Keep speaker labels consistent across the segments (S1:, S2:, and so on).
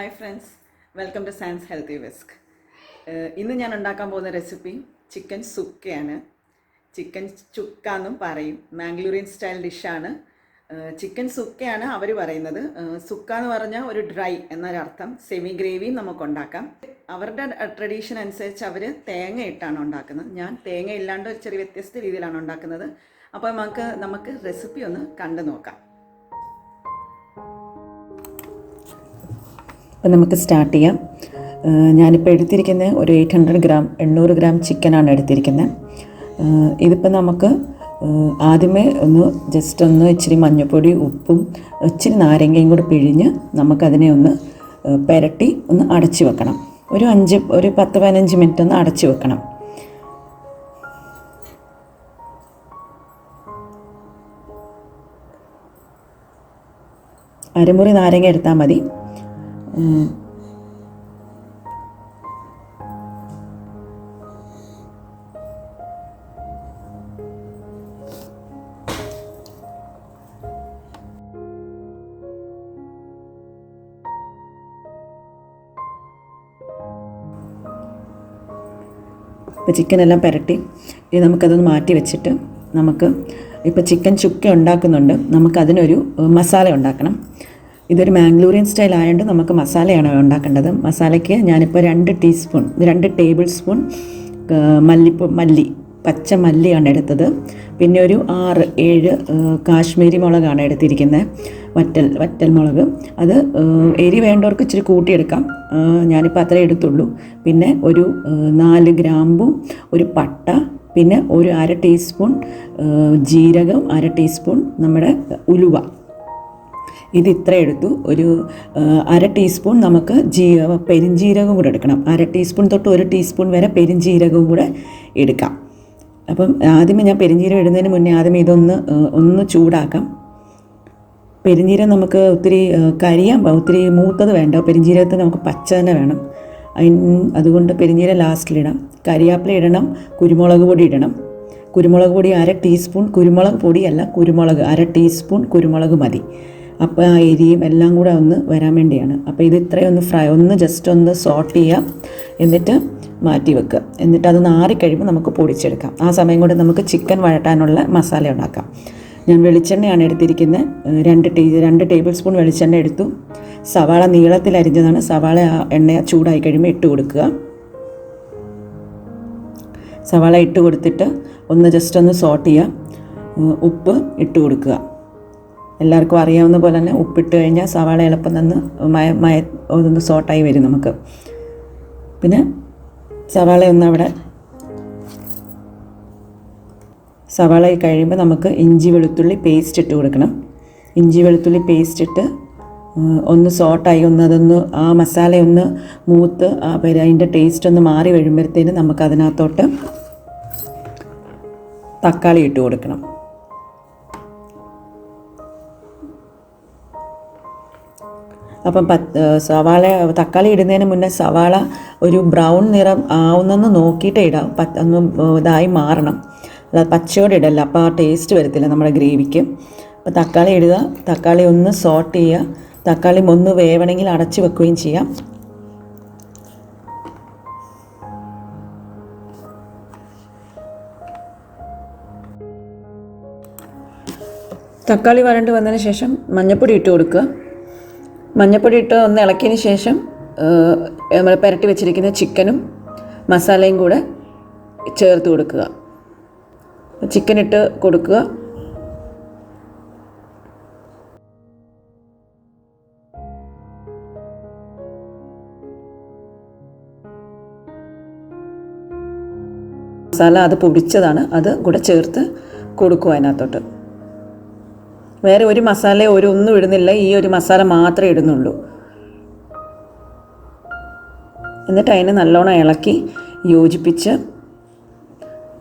S1: Hi friends, welcome to Science Healthy Whisk. ഇന്ന് ഞാൻ ഉണ്ടാക്കാൻ പോകുന്ന റെസിപ്പി ചിക്കൻ സുക്കയാണ്. ചിക്കൻ ചുക്ക എന്നും പറയും. മാംഗ്ലൂറിയൻ സ്റ്റൈൽ ഡിഷാണ്. ചിക്കൻ സുക്കയാണ് അവർ പറയുന്നത്. സുക്ക എന്ന് പറഞ്ഞാൽ ഒരു ഡ്രൈ എന്നൊരർത്ഥം. സെമി ഗ്രേവിയും നമുക്ക് ഉണ്ടാക്കാം. അവരുടെ ട്രഡീഷൻ അനുസരിച്ച് അവർ തേങ്ങ ഇട്ടാണ് ഉണ്ടാക്കുന്നത്. ഞാൻ തേങ്ങ ഇല്ലാണ്ട് ഒരു ചെറിയ വ്യത്യസ്ത രീതിയിലാണ് ഉണ്ടാക്കുന്നത്. അപ്പോൾ നമുക്ക് റെസിപ്പി ഒന്ന് കണ്ടു നോക്കാം.
S2: അപ്പോൾ നമുക്ക് സ്റ്റാർട്ട് ചെയ്യാം. ഞാനിപ്പോൾ എടുത്തിരിക്കുന്നത് ഒരു 800 ഗ്രാം ചിക്കനാണ് എടുത്തിരിക്കുന്നത്. ഇതിപ്പോൾ നമുക്ക് ആദ്യമേ ജസ്റ്റ് ഇച്ചിരി മഞ്ഞൾപ്പൊടി, ഉപ്പും ഇച്ചിരി നാരങ്ങയും കൂടി പിഴിഞ്ഞ് നമുക്കതിനെ ഒന്ന് പുരട്ടി ഒന്ന് അടച്ചു വെക്കണം. ഒരു 10-15 മിനിറ്റ് ഒന്ന് അടച്ചു വെക്കണം. അരമുറി നാരങ്ങ എടുത്താൽ മതി. ഇപ്പോൾ ചിക്കനെല്ലാം പുരട്ടി ഇത് നമുക്കതൊന്ന് മാറ്റി വെച്ചിട്ട് നമുക്ക് ഇപ്പോൾ ചിക്കൻ ചുക്ക ഉണ്ടാക്കുന്നുണ്ട്. നമുക്കതിനൊരു മസാല ഉണ്ടാക്കണം. ഇതൊരു മാംഗ്ലൂറിയൻ സ്റ്റൈൽ ആയതുകൊണ്ട് നമുക്ക് മസാലയാണ് ഉണ്ടാക്കേണ്ടത്. മസാലയ്ക്ക് ഞാനിപ്പോൾ 2 ടേബിൾ സ്പൂൺ മല്ലി പച്ച മല്ലിയാണ് എടുത്തത്. പിന്നെ ഒരു 6-7 കാശ്മീരി മുളകാണ് എടുത്തിരിക്കുന്നത്, വറ്റൽ മുളക്. അത് എരി വേണ്ടവർക്ക് ഇച്ചിരി കൂട്ടിയെടുക്കാം. ഞാനിപ്പോൾ അത്രേ എടുത്തുള്ളൂ. പിന്നെ ഒരു 4 ഗ്രാമ്പും ഒരു പട്ട, പിന്നെ ഒരു 1/2 ടീസ്പൂൺ ജീരകം, 1/2 ടീസ്പൂൺ നമ്മുടെ ഉലുവ. ഇത് ഇത്ര എടുത്തു. ഒരു 1/2 ടീസ്പൂൺ നമുക്ക് പെരിഞ്ജീരകം കൂടെ എടുക്കണം. 1/2 ടീസ്പൂൺ തൊട്ട് 1 ടീസ്പൂൺ വരെ പെരിഞ്ജീരകവും കൂടെ എടുക്കാം. അപ്പം ആദ്യമേ ഞാൻ പെരിഞ്ജീരകം ഇടുന്നതിന് മുന്നേ ആദ്യമേ ഒന്ന് ചൂടാക്കാം. പെരിഞ്ജീരകം നമുക്ക് ഒത്തിരി ഒത്തിരി മൂത്തത് വേണ്ട. പെരിഞ്ജീരകത്തിന് നമുക്ക് പച്ച തന്നെ വേണം. അതുകൊണ്ട് പെരിഞ്ജീരകം ലാസ്റ്റിലിടാം. കരിയാപ്പില ഇടണം, കുരുമുളക് പൊടി ഇടണം. കുരുമുളക് പൊടി 1/2 ടീസ്പൂൺ, കുരുമുളക് പൊടിയല്ല കുരുമുളക് 1/2 ടീസ്പൂൺ കുരുമുളക് മതി. അപ്പോൾ ആ എരിയും എല്ലാം കൂടെ ഒന്ന് വരാൻ വേണ്ടിയാണ്. അപ്പോൾ ഇത് ഇത്രയും ജസ്റ്റ് ഒന്ന് സോട്ട് ചെയ്യാം. എന്നിട്ട് മാറ്റി വെക്കുക. എന്നിട്ട് അത് നാറിക്കഴിയുമ്പോൾ നമുക്ക് പൊടിച്ചെടുക്കാം. ആ സമയം കൊണ്ട് നമുക്ക് ചിക്കൻ വഴട്ടാനുള്ള മസാല ഉണ്ടാക്കാം. ഞാൻ വെളിച്ചെണ്ണയാണ് എടുത്തിരിക്കുന്നത്. 2 ടേബിൾ സ്പൂൺ വെളിച്ചെണ്ണ എടുത്തു. സവാള നീളത്തിൽ അരിഞ്ഞതാണ്. സവാള എണ്ണ ചൂടായി കഴിയുമ്പോൾ ഇട്ട് കൊടുക്കുക. സവാള ഇട്ട് കൊടുത്തിട്ട് ജസ്റ്റ് ഒന്ന് സോട്ട് ചെയ്യുക. ഉപ്പ് ഇട്ട് കൊടുക്കുക. എല്ലാവർക്കും അറിയാവുന്ന പോലെ തന്നെ ഉപ്പിട്ട് കഴിഞ്ഞാൽ സവാള എളുപ്പം ഒന്ന് സോട്ടായി വരും നമുക്ക്. പിന്നെ സവാള കഴിയുമ്പോൾ നമുക്ക് ഇഞ്ചി വെളുത്തുള്ളി പേസ്റ്റ് ഇട്ട് കൊടുക്കണം. ഇഞ്ചി വെളുത്തുള്ളി പേസ്റ്റ് ഇട്ട് ഒന്ന് സോട്ടായി ആ മസാല ഒന്ന് മൂത്ത് അതിൻ്റെ ടേസ്റ്റ് ഒന്ന് മാറി വരുമ്പോഴത്തേന് നമുക്ക് അതിനകത്തോട്ട് തക്കാളി ഇട്ട് കൊടുക്കണം. അപ്പം തക്കാളി ഇടുന്നതിന് മുന്നേ സവാള ഒരു ബ്രൗൺ നിറം ആവുന്നെന്ന് നോക്കിയിട്ട് ഇടാം. ഒന്ന് ഇതായി മാറണം. അല്ല പച്ചയോടെ ഇടല്ല, അപ്പോൾ ആ ടേസ്റ്റ് വരത്തില്ല നമ്മുടെ ഗ്രേവിക്ക്. അപ്പോൾ തക്കാളി ഇടുക. തക്കാളി ഒന്ന് സോട്ട് ചെയ്യുക. തക്കാളി ഒന്ന് വേവണമെങ്കിൽ അടച്ച് വെക്കുകയും ചെയ്യാം. തക്കാളി വരണ്ട് വന്നതിന് ശേഷം മഞ്ഞൾപ്പൊടി ഇട്ട് കൊടുക്കുക. മഞ്ഞൾപ്പൊടി ഇട്ട് ഒന്ന് ഇളക്കിയതിന് ശേഷം നമ്മൾ പുരട്ടി വെച്ചിരിക്കുന്ന ചിക്കനും മസാലയും കൂടെ ചേർത്ത് കൊടുക്കുക. ചിക്കൻ ഇട്ട് കൊടുക്കുക. മസാല അത് പൊടിച്ചതാണ്, അത് കൂടെ ചേർത്ത് കൊടുക്കുക അതിനകത്തോട്ട്. വേറെ ഒരു മസാല ഒന്നും ഇടുന്നില്ല, ഈ ഒരു മസാല മാത്രമേ ഇടുന്നുള്ളൂ. എന്നിട്ട് അതിനെ നല്ലോണം ഇളക്കി യോജിപ്പിച്ച്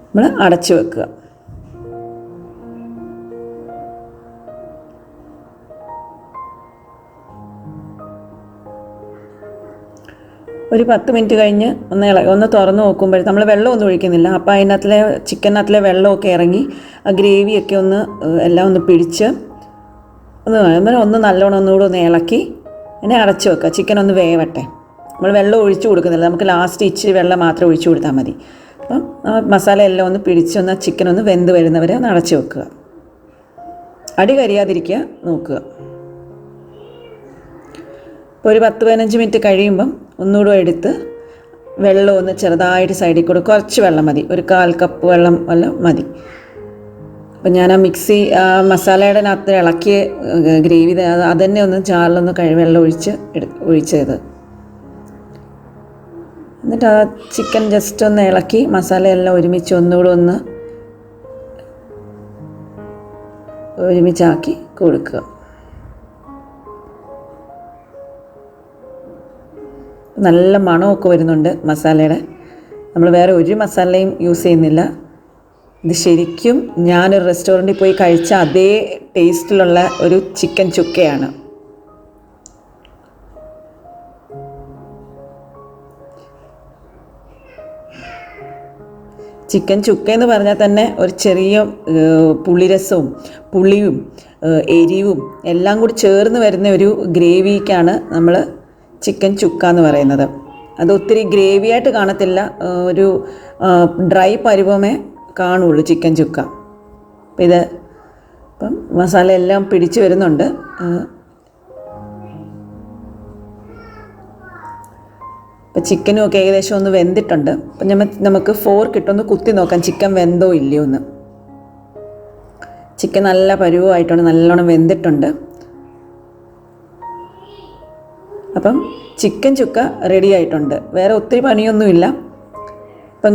S2: നമ്മൾ അടച്ചു വെക്കുക. ഒരു 10 മിനിറ്റ് കഴിഞ്ഞ് ഒന്ന് തുറന്ന് നോക്കുമ്പോൾ നമ്മൾ വെള്ളമൊന്നും ഒഴിക്കുന്നില്ല. അപ്പോൾ ചിക്കനകത്തിലെ വെള്ളമൊക്കെ ഇറങ്ങി ആ ഗ്രേവിയൊക്കെ എല്ലാം ഒന്ന് പിടിച്ച് ഒന്ന് നല്ലോണം ഒന്നുകൂടെ ഒന്ന് ഇളക്കി പിന്നെ അടച്ചു വെക്കുക. ചിക്കൻ ഒന്ന് വേവട്ടെ. നമ്മൾ വെള്ളം ഒഴിച്ചു കൊടുക്കുന്നില്ല, നമുക്ക് ലാസ്റ്റ് ഇച്ചിരി വെള്ളം മാത്രം ഒഴിച്ചു കൊടുത്താൽ മതി. അപ്പം മസാല എല്ലാം ഒന്ന് പിടിച്ചൊന്ന് ചിക്കൻ ഒന്ന് വെന്ത് വരുന്നവരെ ഒന്ന് അടച്ചു വെക്കുക. അടി കരിയാതിരിക്കുക നോക്കുക. ഇപ്പോൾ ഒരു 10-15 മിനിറ്റ് കഴിയുമ്പം ഒന്നുകൂടെ എടുത്ത് വെള്ളം ഒന്ന് ചെറുതായിട്ട് സൈഡിൽ കൂടെ കുറച്ച് വെള്ളം മതി, ഒരു 1/4 കപ്പ് വെള്ളം വല്ലതും മതി. അപ്പം ഞാൻ ആ മിക്സി മസാലയുടെ അകത്ത് ഇളക്കിയ ഗ്രേവി അത് തന്നെ ഒന്ന് ചാറിലൊന്ന് വെള്ളം ഒഴിച്ചത്. എന്നിട്ട് ആ ചിക്കൻ ജസ്റ്റ് ഒന്ന് ഇളക്കി മസാലയെല്ലാം ഒരുമിച്ച് ഒന്നുകൂടെ ഒന്ന് ഒരുമിച്ചാക്കി കൊടുക്കുക. നല്ല മണമൊക്കെ വരുന്നുണ്ട് മസാലയുടെ. നമ്മൾ വേറെ ഒരു മസാലയും യൂസ് ചെയ്യുന്നില്ല. ഇത് ശരിക്കും ഞാനൊരു റെസ്റ്റോറൻറ്റിൽ പോയി കഴിച്ച അതേ ടേസ്റ്റിലുള്ള ഒരു ചിക്കൻ ചുക്കയാണ്. ചിക്കൻ ചുക്ക എന്ന് പറഞ്ഞാൽ തന്നെ ഒരു ചെറിയ പുളിരസവും പുളിയും എരിവും എല്ലാം കൂടി ചേർന്ന് വരുന്ന ഒരു ഗ്രേവിക്കാണ് നമ്മൾ ചിക്കൻ ചുക്ക എന്ന് പറയുന്നത്. അത് ഒത്തിരി ഗ്രേവിയായിട്ട് കാണത്തില്ല, ഒരു ഡ്രൈ പരുവമേ കാണുള്ളൂ ചിക്കൻ ചുക്ക. ഇപ്പം മസാല എല്ലാം പിടിച്ച് വരുന്നുണ്ട്. ഇപ്പം ചിക്കനും ഒക്കെ ഏകദേശം ഒന്ന് വെന്തിട്ടുണ്ട്. അപ്പം നമുക്ക് ഫോർക്കിട്ടൊന്ന് കുത്തി നോക്കാം ചിക്കൻ വെന്തോ ഇല്ലയോ എന്ന്. ചിക്കൻ നല്ല പരുവമായിട്ടുണ്ട്, നല്ലോണം വെന്തിട്ടുണ്ട്. അപ്പം ചിക്കൻ ചുക്ക റെഡി ആയിട്ടുണ്ട്. വേറെ ഒത്തിരി പണിയൊന്നുമില്ല. ഇപ്പം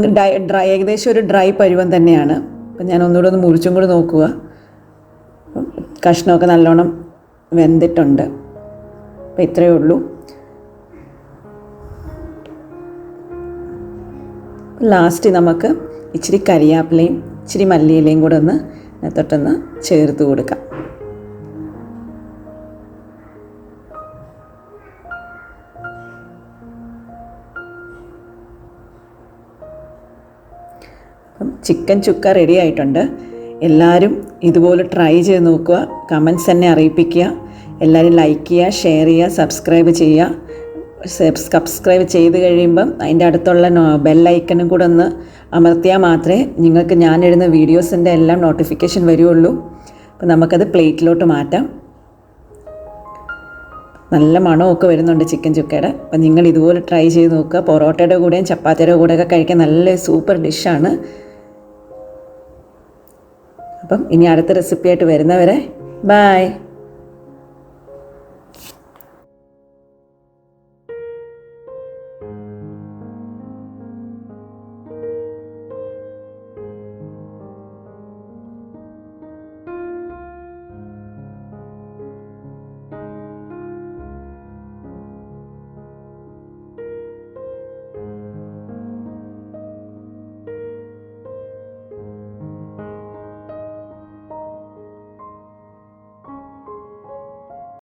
S2: ഏകദേശം ഒരു ഡ്രൈ പരുവം തന്നെയാണ്. അപ്പം ഞാൻ ഒന്നുകൂടെ ഒന്ന് മുറിച്ചും കൂടി നോക്കുക. കഷ്ണമൊക്കെ നല്ലോണം വെന്തിട്ടുണ്ട്. അപ്പം ഇത്രയേ ഉള്ളൂ. ലാസ്റ്റ് നമുക്ക് ഇച്ചിരി കരിയാപ്പിലയും ഇച്ചിരി മല്ലിയിലയും കൂടെ ഒന്ന് തൊട്ടൊന്ന് ചേർത്ത് കൊടുക്കാം. അപ്പം ചിക്കൻ ചുക്ക റെഡി ആയിട്ടുണ്ട്. എല്ലാവരും ഇതുപോലെ ട്രൈ ചെയ്ത് നോക്കുക. കമൻറ്റ്സ് എന്നെ അറിയിപ്പിക്കുക. എല്ലാവരും ലൈക്ക് ചെയ്യുക, ഷെയർ ചെയ്യുക, സബ്സ്ക്രൈബ് ചെയ്യുക. സബ്സ്ക്രൈബ് ചെയ്ത് കഴിയുമ്പം അതിൻ്റെ അടുത്തുള്ള ബെല്ലൈക്കനും കൂടെ ഒന്ന് അമർത്തിയാൽ മാത്രമേ നിങ്ങൾക്ക് ഞാനിടുന്ന വീഡിയോസിൻ്റെ എല്ലാം നോട്ടിഫിക്കേഷൻ വരുള്ളൂ. അപ്പം നമുക്കത് പ്ലേറ്റിലോട്ട് മാറ്റാം. നല്ല മണമൊക്കെ വരുന്നുണ്ട് ചിക്കൻ ചുക്കയുടെ. അപ്പം നിങ്ങൾ ഇതുപോലെ ട്രൈ ചെയ്ത് നോക്കുക. പൊറോട്ടയുടെ കൂടെയും ചപ്പാത്തിയുടെ കൂടെയൊക്കെ കഴിക്കാൻ നല്ല സൂപ്പർ ഡിഷാണ്. അപ്പം ഇനി അടുത്ത റെസിപ്പിയായിട്ട് വരുന്നവരെ ബൈ.